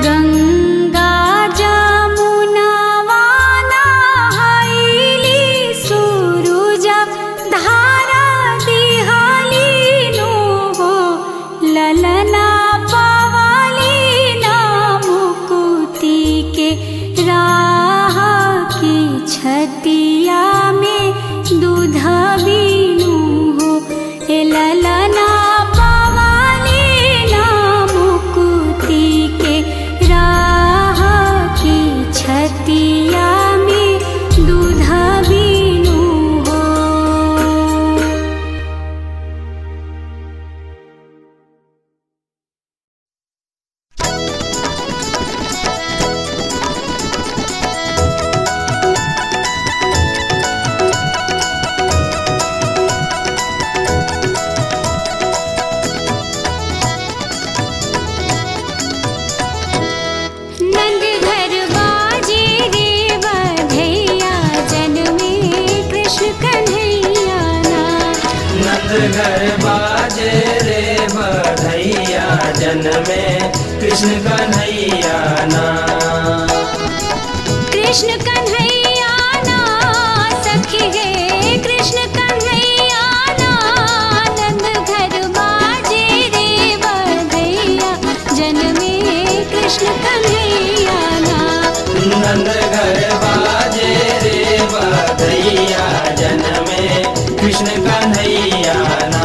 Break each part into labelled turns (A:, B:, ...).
A: गंगा जमुनावा नहाइली सुरुजा धारा दिहालीनो हो ललना पवाली ना मुकुति के राह की छतिया में दूध बीनू हो ए ललना
B: घर बाजे रे बधैया जन्मे कृष्ण कन्हैया ना।
A: कृष्ण कन्हैया ना सखी गे कृष्ण कन्हैया ना नंद घर बाजे रे बधैया जन्मे कृष्ण कन्हैया ना।
B: नंद घर बाजे रे बधैया जन्मे कृष्ण कन्हैया ना।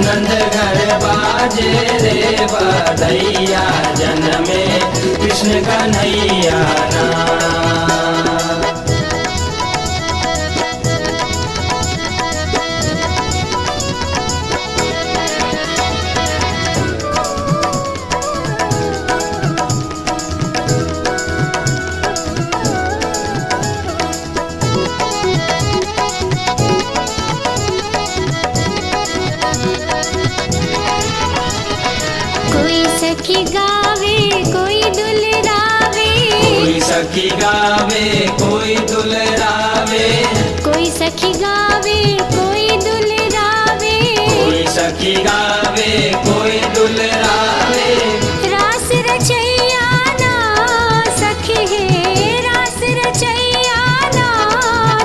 B: नंद घर बाजे रे बधैया जन्मे कृष्ण कन्हैया ना।
A: सखी गावे कोई दुलरावे
B: कोई सखी गावे कोई दुलरावे
A: कोई सखी गावे कोई दुलरावे
B: कोई सखी गावे कोई दुलरावे।
A: रास रचैया ना सखी है रास रचैया ना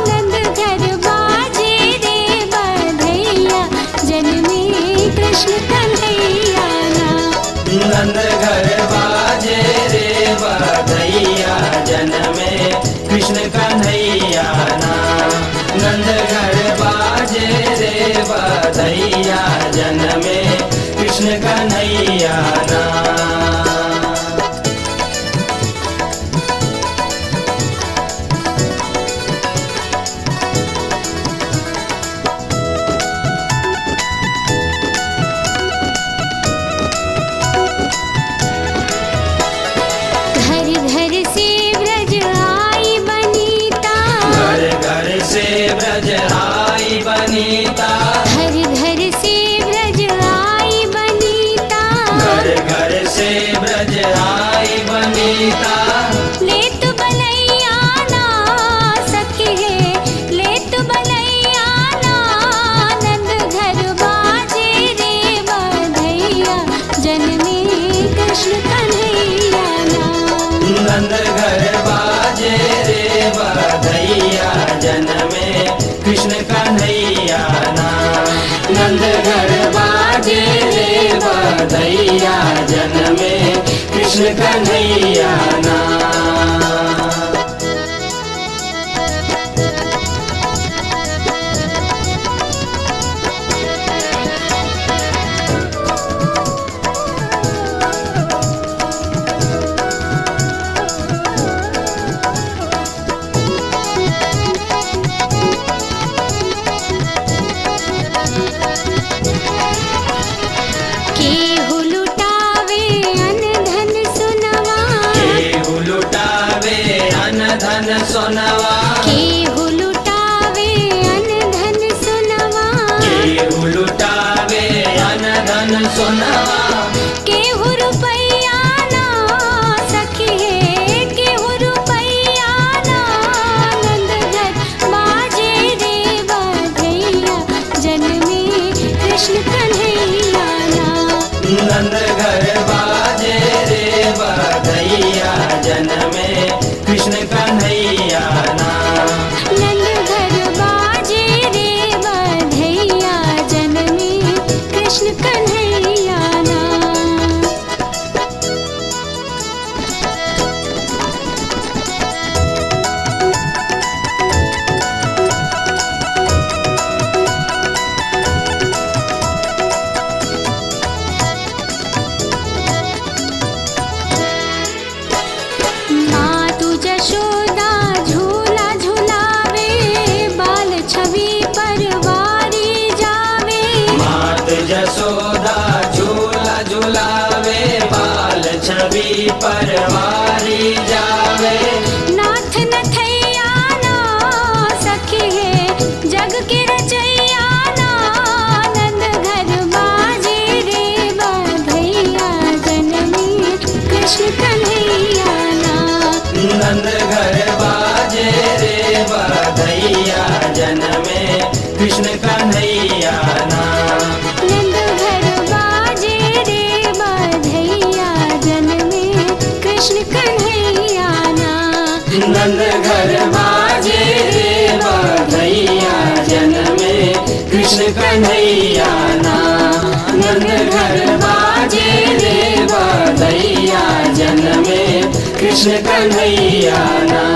A: नंद घर बाजे रे बधैया जन्मे कृष्ण कन्हैया ना।
B: नंद घर बाजे रे बधैया जन्मे कृष्ण कन्हैया ना। नंद घर बाजे रे बधैया जन्मे कृष्ण कन्हैया ना। ब्रज आई बनीता
A: घर घर से ब्रज आई बनीता
B: घर घर से ब्रज आई बनीता।
A: ले तु बलैया ना सखी है ले तु बलैया ना नंद घर बाजे रे बधैया जन्मे कृष्ण कन्हैया ना।
B: नंद घर बाजे रे बधैया जन्मे कृष्ण कन्हैया ना। नंद घर बाजे रे बधैया जन्मे कृष्ण कन्हैया ना।
A: केहू लुटावे अन धन सोनवा
B: केहू लुटावे अन धन सोनवा
A: केहू लुटावे अन धन सोनवा
B: केहू लुटावे अन धन सोनवा।
A: केहू रुपैया ना सखी है केहू रुपैया ना नंद घर बाजे रे बधैया जन्मे कृष्ण कन्हैया ना।
B: नंद घर बाजे रे बधैया कृष्ण कन्हैया ना।
A: नंद घर बाजे रे बधैया जनमे कृष्ण कन्हैया ना। मातु जशोदा झूला झुलावे बाल छवि परवारी जावे।
B: मात जसोदा झूला झुलावे बाल छवि परवारी जावे।
A: नाथ नथैया ना सखी है जग के रचैया ना। नंद घर बाजे रे बधैया जनमे कृष्ण कन्हैया ना।
B: नंद घर बाजे रे बधैया जनमे कृष्ण कन्हैया ना।
A: नंद घर बाजे रे बधैया जनमे कृष्ण कन्हैया ना।
B: नंद घर बाजे रे बधैया जनमे कृष्ण कन्हैया ना। नंद घर बाजे रे बधैया जनमे कृष्ण कन्हैया ना।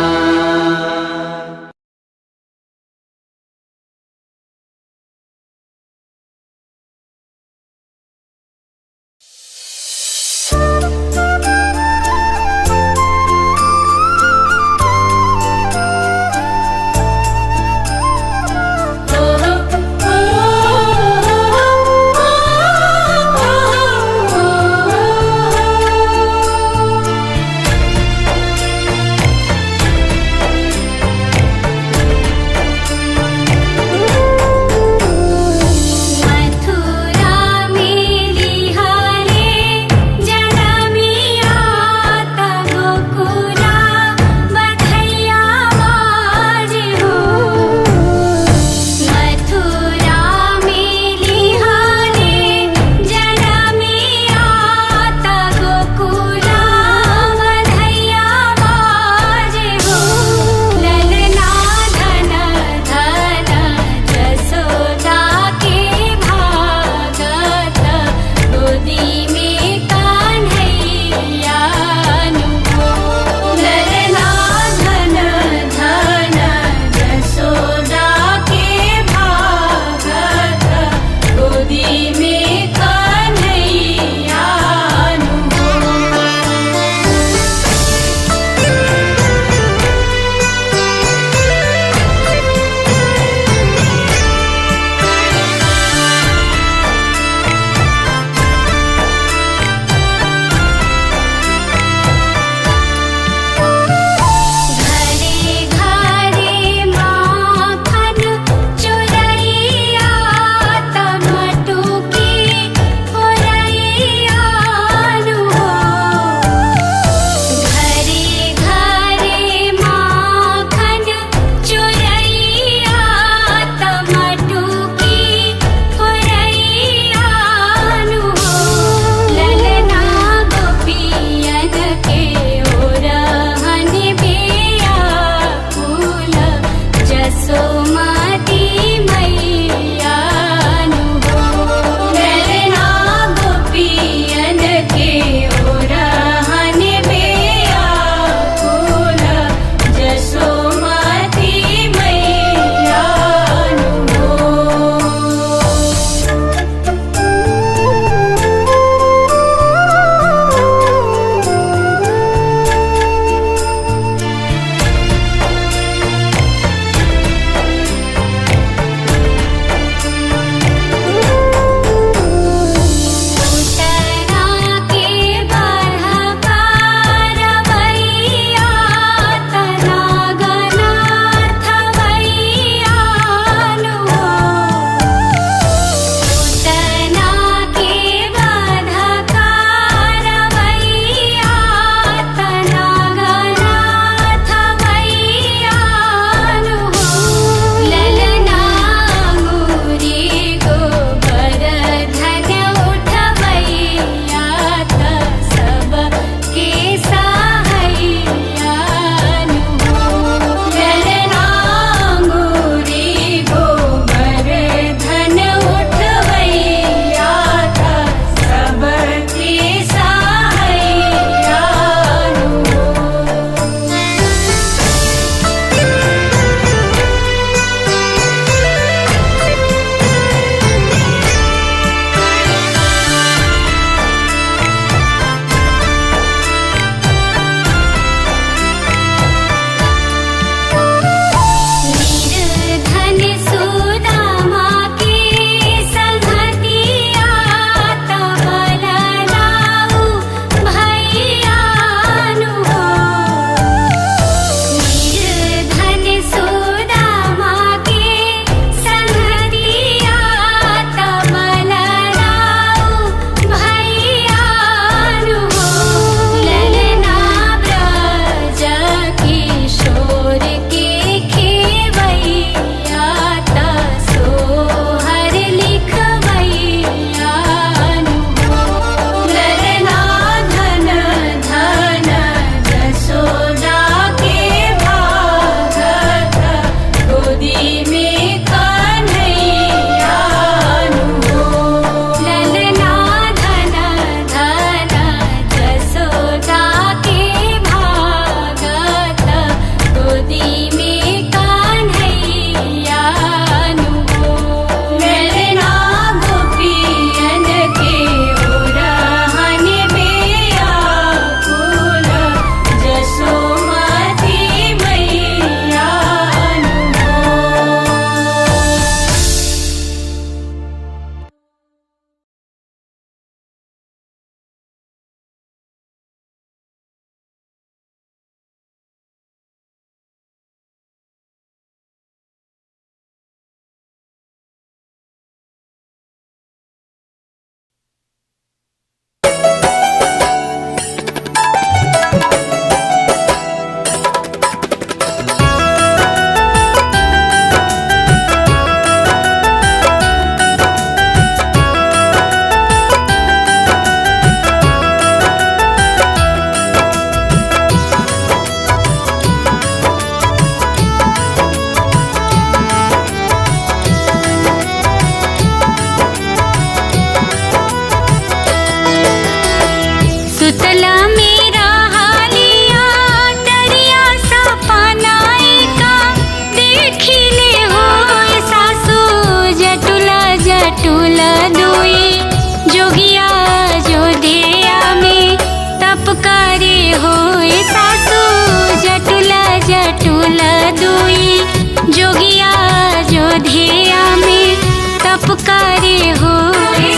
A: अयोध्या में तप करे हो।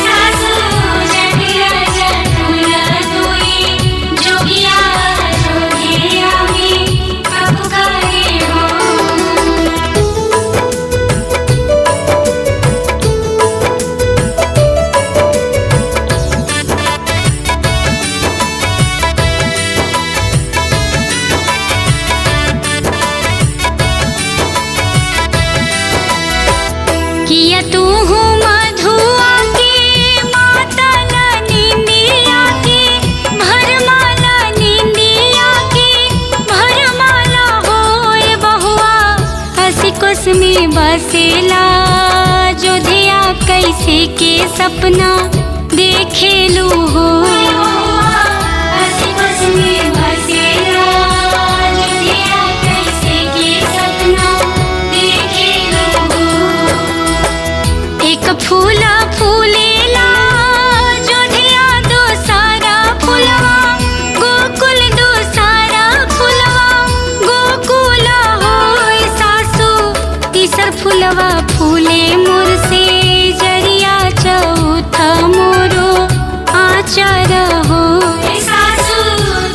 A: सासु जटिया जटुल दुई जोगिया अयोध्या में तप करे हो। किया तू हूँ मधुआ के मातल निंदिया के भरमाला निंदिया के भरमाला होए बहुआ हसी कुस में बसेला जोधिया कैसे के सपना देखेलू हो। हसी कुस में बसेला जोधिया कैसे के सपना देखेलू हो। एक फूला फूलेला जोधिया दो सारा फुलवा गोकुल दो सारा फुलवा गोकुल होए सासु तीसर फुलवा फूले मोर से जरिया चौथा मोरो आचार हो। सासु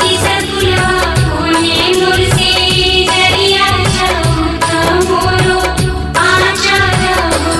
A: तीसर फुलवा फूले मोर से जरिया चौथा मोरो आचार हो।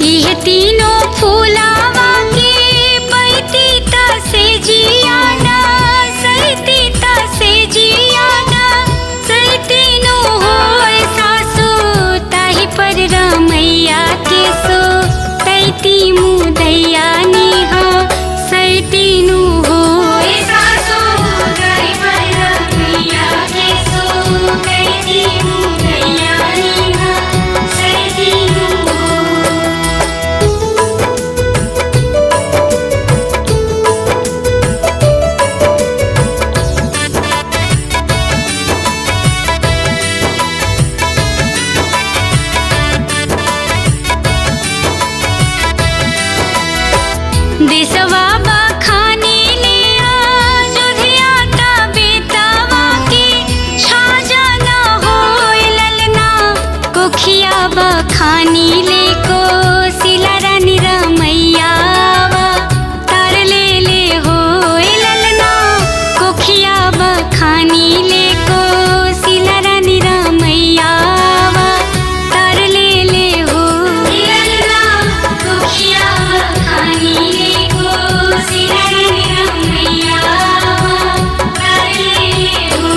A: ये तीनों फूलावा के पैती से जियाना सैती से जियाना सैतीनो होए सासु ताही पर रमैया के सो तैती मुदैया निहा सैतीनु होए सासु ताही पर रमैया के सो तैती मुदैया निहा सैतीनु हो। देशवा बखाने ले अयोध्या ता बेतवा के छाजना होए ललना कोखिया बखानी ले को सिला रानी रमैयावा तार ले होए ललना कोखिया बखानी ले को सिला रानी रमैयावा तार ले हो। ललना कोखिया बखानी ले को सिला रानी रमैयावा तार ले हो।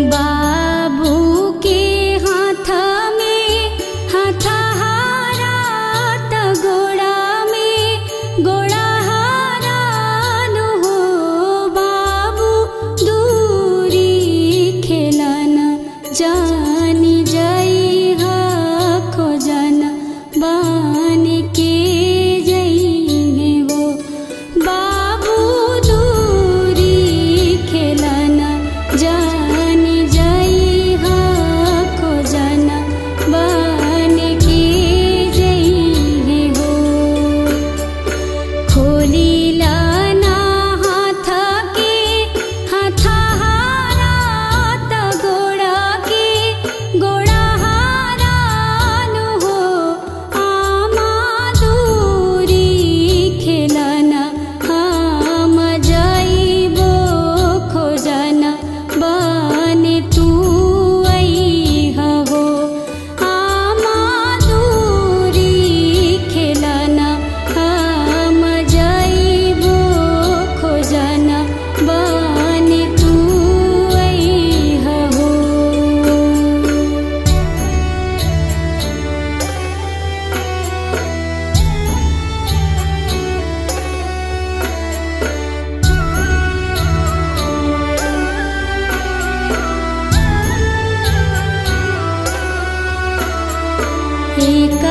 A: बाबू के हाथ में हथहारा त गोड़ा में गोड़हारा नु हो बाबू दूरी खेलन जानी जई ह खोजन बन के जई हो बाबू दूरी खेलन जानी जई ह खोजन बन के जई हो खोली लाना हाथ के हथहारा त गोड़ा के गोड़हारा नु हो आमा दूरी खेलन हम जइबो खोजन बन तू अइह हो आमा दूरी खेलन हम जइबो खोजन बन तू अइह हो एक